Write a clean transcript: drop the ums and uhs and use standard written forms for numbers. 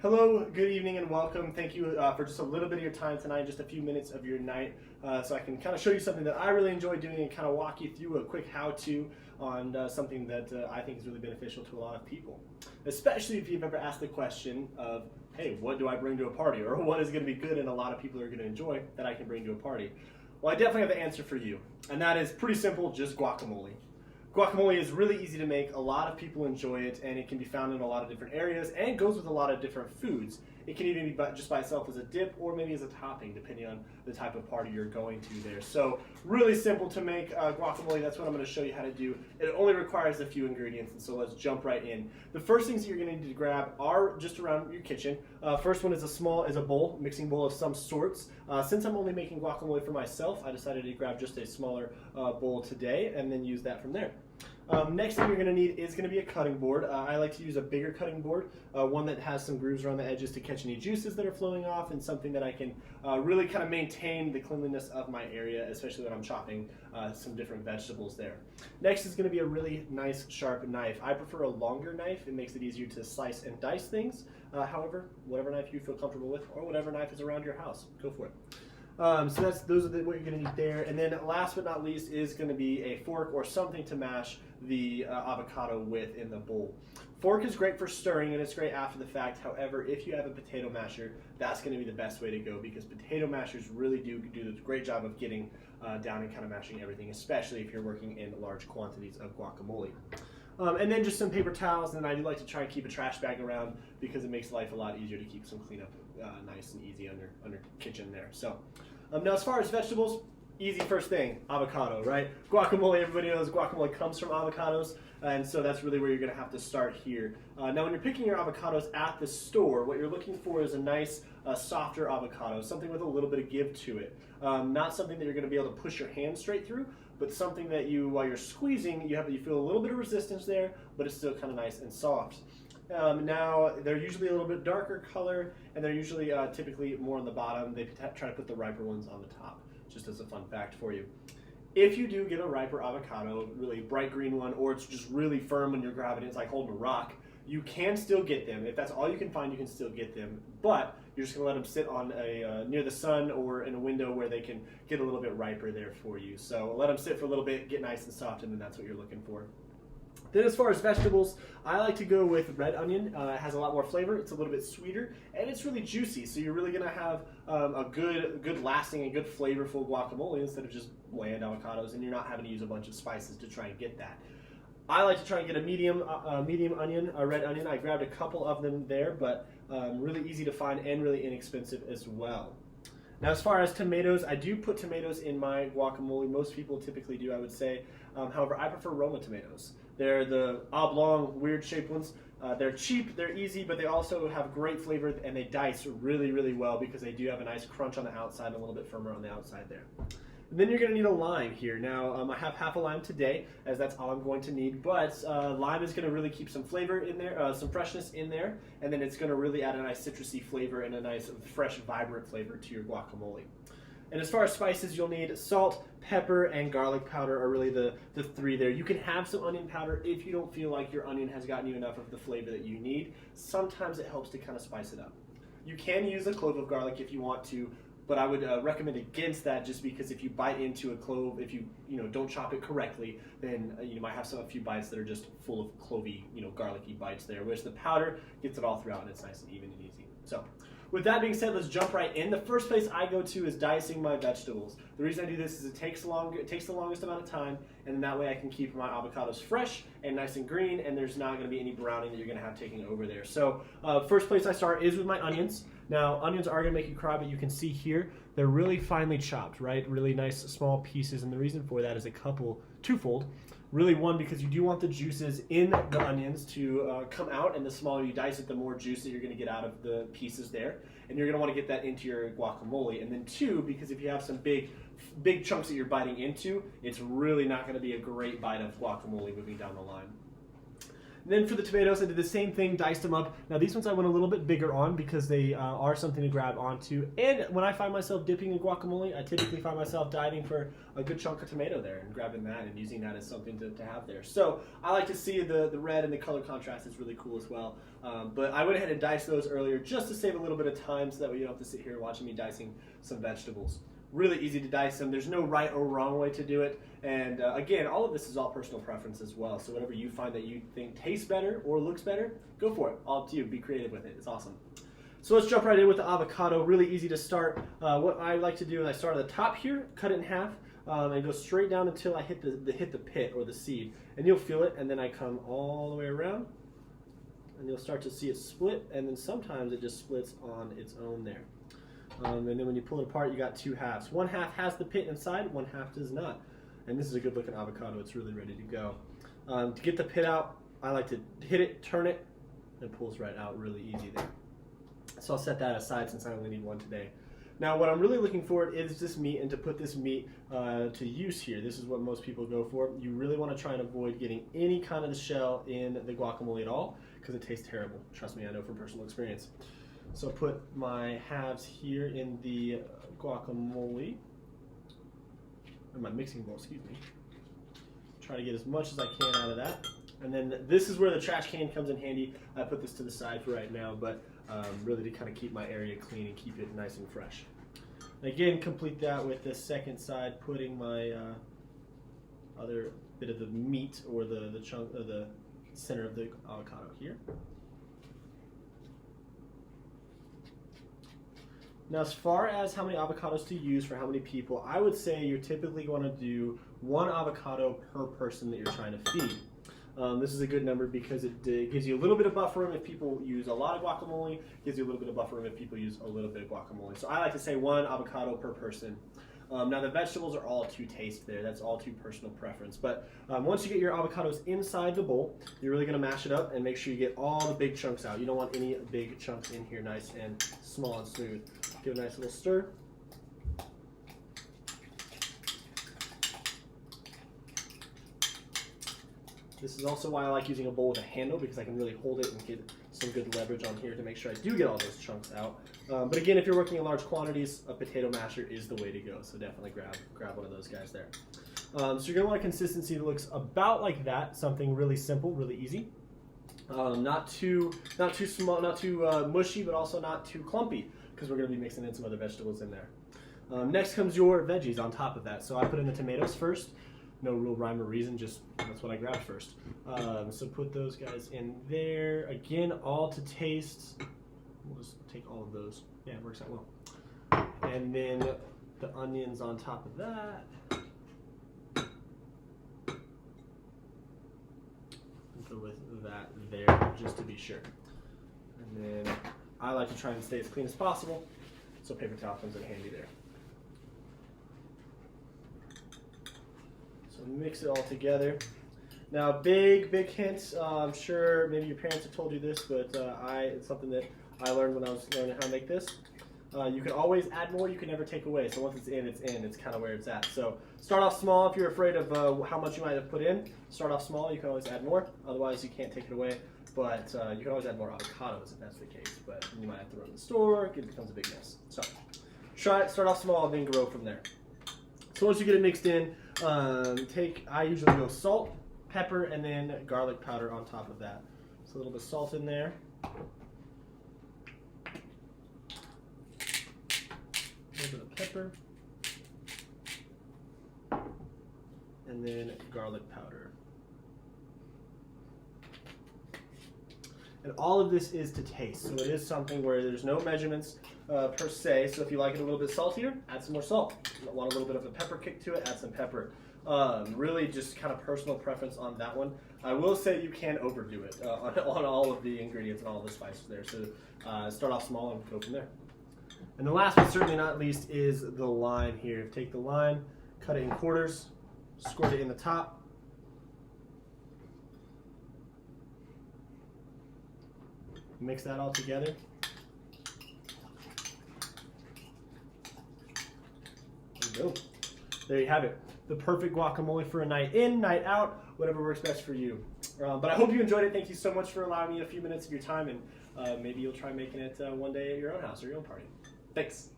Hello, good evening, and welcome. Thank you for just a little bit of your time tonight, just a few minutes of your night, so I can kind of show you something that I really enjoy doing and kind of walk you through a quick how-to on something that I think is really beneficial to a lot of people, especially if you've ever asked the question of, hey, what do I bring to a party, or what is going to be good and a lot of people are going to enjoy that I can bring to a party? Well, I definitely have the answer for you, and that is pretty simple, just guacamole. Guacamole is really easy to make, a lot of people enjoy it, and it can be found in a lot of different areas, and it goes with a lot of different foods. It can even be just by itself as a dip, or maybe as a topping, depending on the type of party you're going to there. So, really simple to make guacamole, that's what I'm going to show you how to do. It only requires a few ingredients, and so let's jump right in. The first things that you're going to need to grab are just around your kitchen. First one is a bowl, mixing bowl of some sorts. Since I'm only making guacamole for myself, I decided to grab just a smaller bowl today, and then use that from there. Next thing you're going to need is going to be a cutting board. I like to use a bigger cutting board, one that has some grooves around the edges to catch any juices that are flowing off, and something that I can really kind of maintain the cleanliness of my area, especially when I'm chopping some different vegetables there. Next is going to be a really nice sharp knife. I prefer a longer knife. It makes it easier to slice and dice things. However, whatever knife you feel comfortable with, or whatever knife is around your house, go for it. So those are what you're going to need there. And then last but not least is going to be a fork or something to mash the avocado with in the bowl. Fork is great for stirring, and it's great after the fact. However, if you have a potato masher, that's going to be the best way to go, because potato mashers really do a great job of getting down and kind of mashing everything, especially if you're working in large quantities of guacamole. And then just some paper towels, and I do like to try and keep a trash bag around because it makes life a lot easier to keep some cleanup nice and easy under kitchen there. So now as far as vegetables, easy first thing, avocado, right? Guacamole, everybody knows guacamole comes from avocados, and so that's really where you're going to have to start here. Now when you're picking your avocados at the store, what you're looking for is a nice softer avocado, something with a little bit of give to it. Not something that you're going to be able to push your hand straight through, but something that while you're squeezing, you feel a little bit of resistance there, but it's still kind of nice and soft. Now, they're usually a little bit darker color, and they're usually typically more on the bottom. They try to put the riper ones on the top, just as a fun fact for you. If you do get a riper avocado, really bright green one, or it's just really firm when you're grabbing it, it's like holding a rock, you can still get them. If that's all you can find, you can still get them, but you're just going to let them sit on near the sun or in a window where they can get a little bit riper there for you. So let them sit for a little bit, get nice and soft, and then that's what you're looking for. Then as far as vegetables, I like to go with red onion. It has a lot more flavor, it's a little bit sweeter, and it's really juicy, so you're really going to have a good lasting and good flavorful guacamole instead of just bland avocados, and you're not having to use a bunch of spices to try and get that. I like to try and get a medium onion, a red onion. I grabbed a couple of them there, but really easy to find and really inexpensive as well. Now as far as tomatoes, I do put tomatoes in my guacamole. Most people typically do, I would say. However, I prefer Roma tomatoes. They're the oblong, weird shaped ones. They're cheap, they're easy, but they also have great flavor, and they dice really, really well because they do have a nice crunch on the outside and a little bit firmer on the outside there. And then you're going to need a lime here. Now, I have half a lime today, as that's all I'm going to need, but lime is going to really keep some flavor in there, some freshness in there, and then it's going to really add a nice citrusy flavor and a nice, fresh, vibrant flavor to your guacamole. And as far as spices, you'll need salt, pepper, and garlic powder are really the three there. You can have some onion powder if you don't feel like your onion has gotten you enough of the flavor that you need. Sometimes it helps to kind of spice it up. You can use a clove of garlic if you want to, but I would recommend against that, just because if you bite into a clove, if you don't chop it correctly, then you might have a few bites that are just full of clovey, garlicky bites there, which the powder gets it all throughout and it's nice and even and easy. So with that being said, let's jump right in. The first place I go to is dicing my vegetables. The reason I do this is it takes the longest amount of time, and that way I can keep my avocados fresh and nice and green, and there's not going to be any browning that you're going to have taking over there. So first place I start is with my onions. Now, onions are going to make you cry, but you can see here, they're really finely chopped, right? Really nice small pieces, and the reason for that is twofold. Really, one, because you do want the juices in the onions to come out, and the smaller you dice it, the more juice that you're going to get out of the pieces there, and you're going to want to get that into your guacamole. And then two, because if you have some big chunks that you're biting into, it's really not going to be a great bite of guacamole moving down the line. Then for the tomatoes, I did the same thing, diced them up. Now these ones I went a little bit bigger on because they are something to grab onto. And when I find myself dipping in guacamole, I typically find myself diving for a good chunk of tomato there and grabbing that and using that as something to have there. So I like to see the red and the color contrast is really cool as well. But I went ahead and diced those earlier just to save a little bit of time so that way you don't have to sit here watching me dicing some vegetables. Really easy to dice them. There's no right or wrong way to do it. And again, all of this is all personal preference as well. So whatever you find that you think tastes better or looks better, go for it. All up to you. Be creative with it. It's awesome. So let's jump right in with the avocado. Really easy to start. What I like to do is I start at the top here, cut it in half, and go straight down until I hit the pit or the seed. And you'll feel it. And then I come all the way around, and you'll start to see it split. And then sometimes it just splits on its own there. And then when you pull it apart, you got two halves. One half has the pit inside, one half does not. And this is a good looking avocado. It's really ready to go. To get the pit out, I like to hit it, turn it, and it pulls right out really easy there. So I'll set that aside since I only need one today. Now what I'm really looking for is this meat, and to put this meat to use here. This is what most people go for. You really want to try and avoid getting any kind of the shell in the guacamole at all because it tastes terrible. Trust me, I know from personal experience. So put my halves here in the guacamole, or my mixing bowl, excuse me. Try to get as much as I can out of that. And then this is where the trash can comes in handy. I put this to the side for right now, but really to kind of keep my area clean and keep it nice and fresh. And again, complete that with the second side, putting my other bit of the meat or the chunk of the center of the avocado here. Now, as far as how many avocados to use for how many people, I would say you're typically going to do one avocado per person that you're trying to feed. This is a good number because it gives you a little bit of buffer room if people use a lot of guacamole, gives you a little bit of buffer room if people use a little bit of guacamole. So I like to say one avocado per person. Now the vegetables are all to taste there. That's all to personal preference. But once you get your avocados inside the bowl, you're really going to mash it up and make sure you get all the big chunks out. You don't want any big chunks in here, nice and small and smooth. Give it a nice little stir. This is also why I like using a bowl with a handle, because I can really hold it and get some good leverage on here to make sure I do get all those chunks out. But again, if you're working in large quantities, a potato masher is the way to go. So definitely grab one of those guys there. So you're going to want a consistency that looks about like that, something really simple, really easy. Not too small, not too mushy, but also not too clumpy, because we're going to be mixing in some other vegetables in there. Next comes your veggies on top of that. So I put in the tomatoes first. No real rhyme or reason, just that's what I grabbed first. So put those guys in there. Again, all to taste. We'll just take all of those. Yeah, it works out well. And then the onions on top of that. Go with that there, just to be sure. And then I like to try and stay as clean as possible, so paper towel comes in handy there. So mix it all together. Now, big hint. I'm sure maybe your parents have told you this, but it's something that I learned when I was learning how to make this. You can always add more, you can never take away. So once it's in, it's in. It's kind of where it's at. So start off small if you're afraid of how much you might have put in. Start off small, you can always add more. Otherwise, you can't take it away. But you can always add more avocados if that's the case. But you might have to run to the store, it becomes a big mess. So try it, start off small, and then grow from there. So once you get it mixed in, I usually go salt, pepper, and then garlic powder on top of that. So a little bit of salt in there. A little bit of pepper, and then garlic powder. And all of this is to taste, so it is something where there's no measurements per se. So if you like it a little bit saltier, add some more salt. If you want a little bit of a pepper kick to it, add some pepper. Really just kind of personal preference on that one. I will say you can overdo it on all of the ingredients and all the spices there. So start off small and go from there. And the last but certainly not least is the lime here. Take the lime, cut it in quarters, squirt it in the top. Mix that all together. And boom. there you have it. The perfect guacamole for a night in, night out, whatever works best for you. But I hope you enjoyed it. Thank you so much for allowing me a few minutes of your time, and maybe you'll try making it one day at your own house or your own party. Thanks.